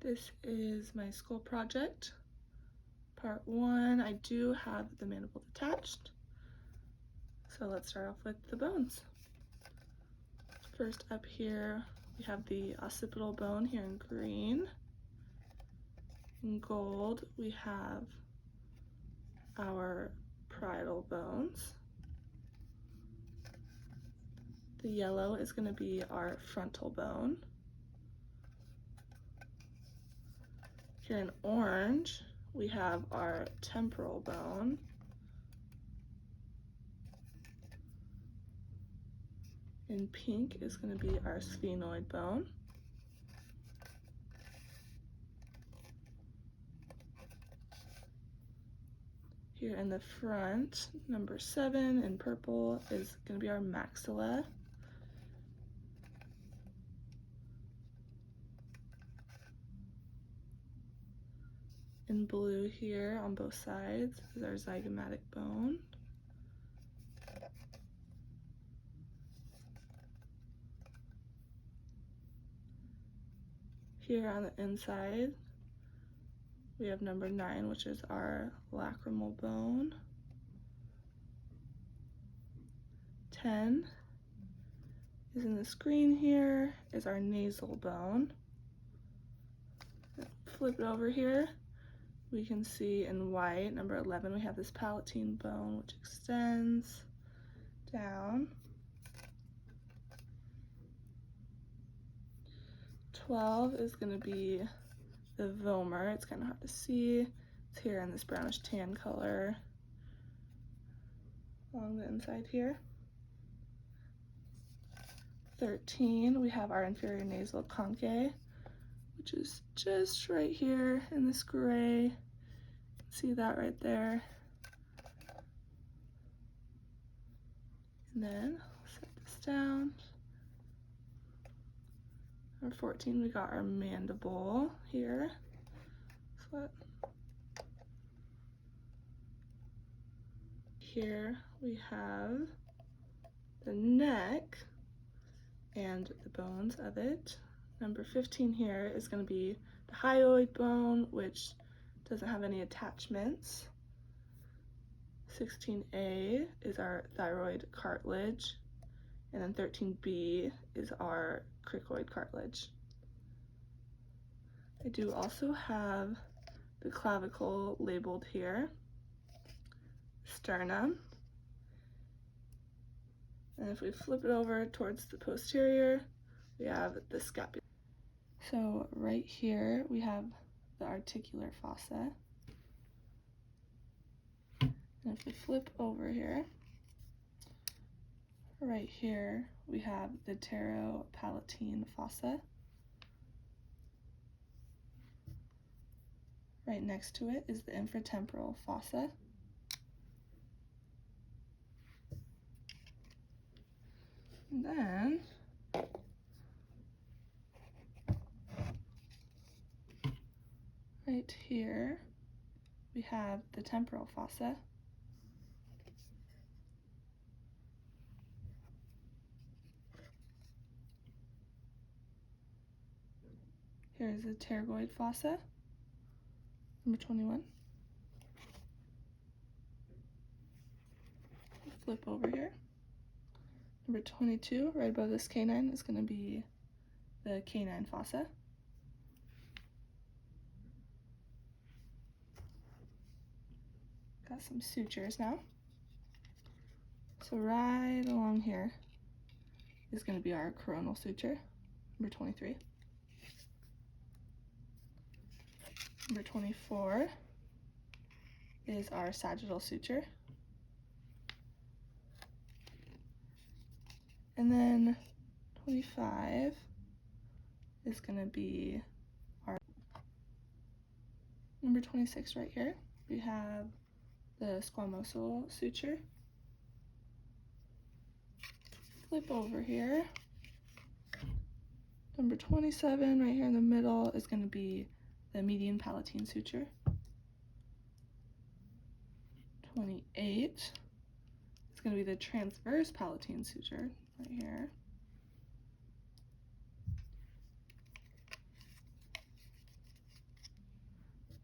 This is my school project, part 1. I do have the mandible detached. So let's start off with the bones. First up here, we have the occipital bone here in green. In gold, we have our parietal bones. The yellow is going to be our frontal bone. Here in orange, we have our temporal bone. In pink is going to be our sphenoid bone. Here in the front, number 7 in purple is going to be our maxilla. In blue here on both sides is our zygomatic bone. Here on the inside, we have number 9, which is our lacrimal bone. 10 is in this green here, is our nasal bone. Flip it over here, we can see in white, number 11, we have this palatine bone, which extends down. 12 is going to be the vomer. It's kind of hard to see. It's here in this brownish tan color along the inside here. 13, we have our inferior nasal conchae, which is just right here in this gray. See that right there. And then I'll set this down. Number 14, we got our mandible here. Here we have the neck and the bones of it. Number 15 here is going to be the hyoid bone, which doesn't have any attachments. 16A is our thyroid cartilage, and then 13B is our cricoid cartilage. I do also have the clavicle labeled here, sternum, and if we flip it over towards the posterior, we have the scapula. So right here we have the articular fossa, and if we flip over here, right here we have the pteropalatine fossa. Right next to it is the infratemporal fossa. And then right here we have the temporal fossa. Here's the pterygoid fossa, number 21. Flip over here. Number 22, right above this canine, is going to be the canine fossa. Got some sutures now. So right along here is going to be our coronal suture, number 23. Number 24 is our sagittal suture. And then 25 is going to be our number 26 right here. We have the squamosal suture. Flip over here. Number 27 right here in the middle is going to be the median palatine suture. 28 is going to be the transverse palatine suture right here.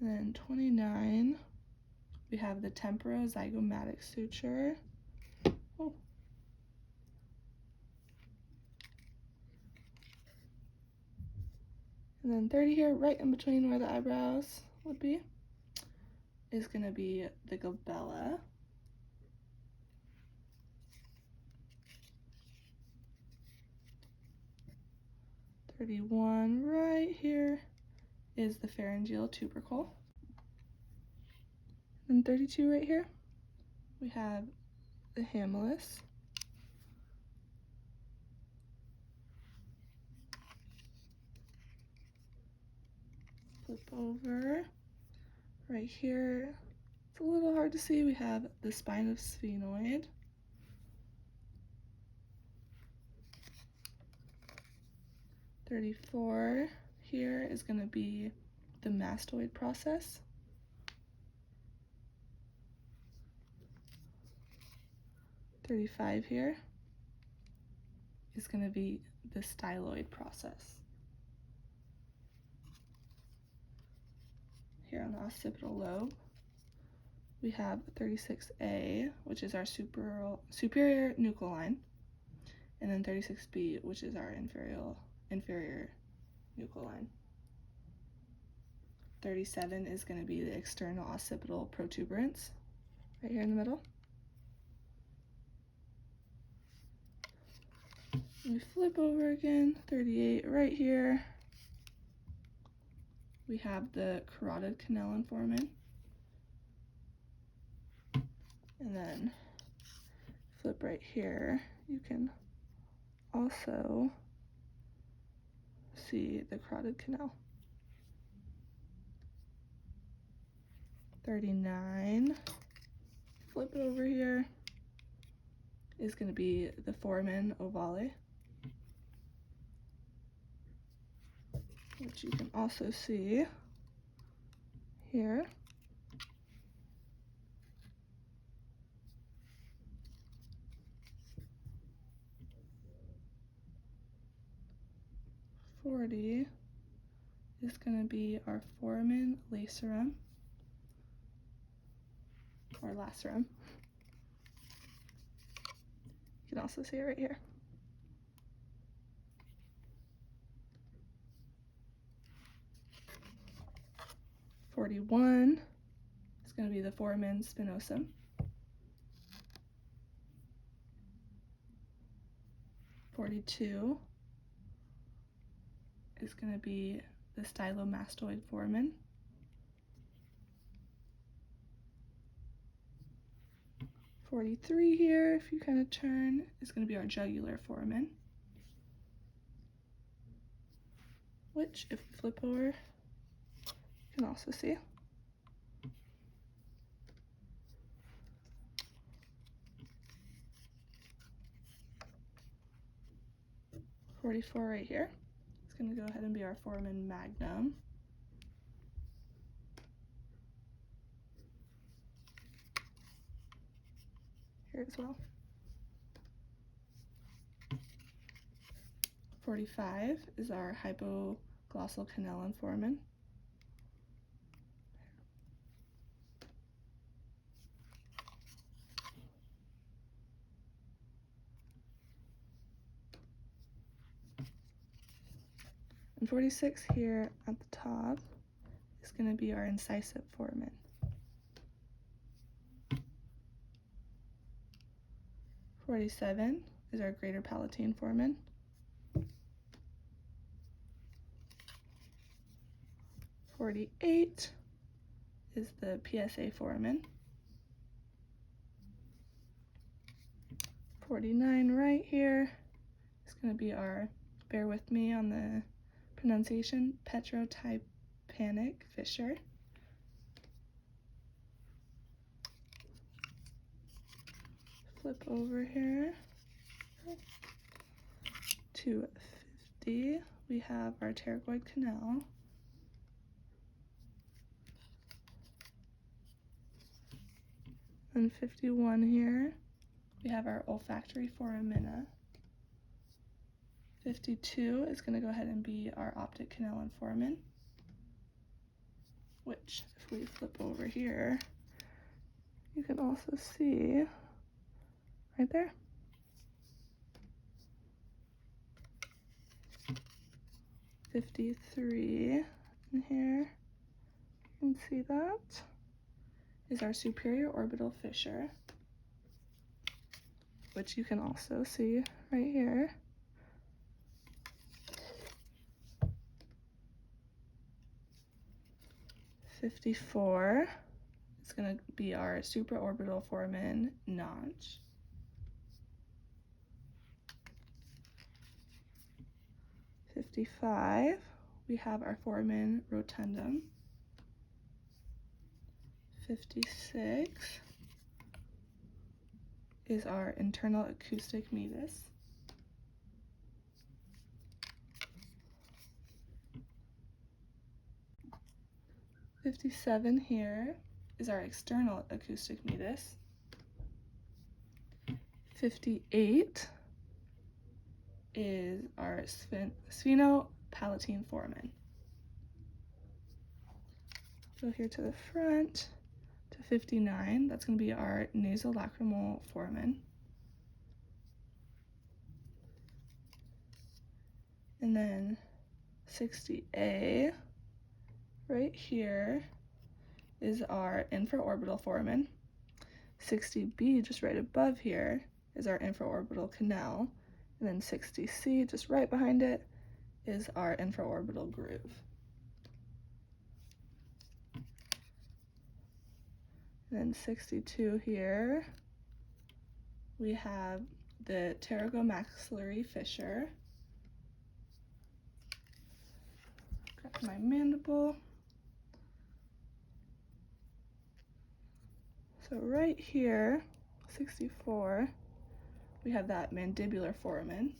And then 29, we have the temporozygomatic suture. Oh. And then 30 here, right in between where the eyebrows would be, is going to be the glabella. 31 right here is the pharyngeal tubercle. And 32 right here, we have the hamillus. Flip over. Right here, it's a little hard to see, we have the spine of sphenoid. .34 here is going to be the mastoid process. 35 here is going to be the styloid process. Here on the occipital lobe, we have 36A, which is our superior nuchal line, and then 36B, which is our inferior nuchal line. 37 is going to be the external occipital protuberance, right here in the middle. We flip over again, 38 right here. We have the carotid canal and foramen. And then flip right here, you can also see the carotid canal. 39, flip it over here, is going to be the foramen ovale, which you can also see here. .40 is going to be our foramen lacerum, or lacerum. You can also see it right here. .41 is going to be the foramen spinosum. .42 is going to be the stylomastoid foramen. .43 here, if you kind of turn, is going to be our jugular foramen, which, if we flip over, you can also see. .44 right here. It's going to go ahead and be our foramen magnum. Here as well. 45 is our hypoglossal canal and foramen. And 46 here at the top is going to be our incisive foramen. 47 is our greater palatine foramen. 48 is the PSA foramen. 49 right here is going to be our, bear with me on the pronunciation, petrotympanic fissure. Flip over here to 50, we have our pterygoid canal. And 51 here, we have our olfactory foramina. 52 is going to go ahead and be our optic canal and foramen. which if we flip over here, you can also see right there. "53" in here, you can see that, is our superior orbital fissure, which you can also see right here. "54" is going to be our supraorbital foramen notch. "55", we have our foramen rotundum. "56" is our internal acoustic meatus. "57" here is our external acoustic meatus. "58" is our sphenopalatine foramen. Go here to the front to 59, that's going to be our nasolacrimal foramen. And then 60A, right here, is our infraorbital foramen. 60B, just right above here, is our infraorbital canal. And then 60C, just right behind it, is our infraorbital groove. And then 62 here, we have the pterygomaxillary fissure. Grab my mandible. So right here, 64, we have that mandibular foramen.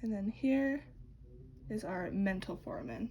And then here is our mental foramen.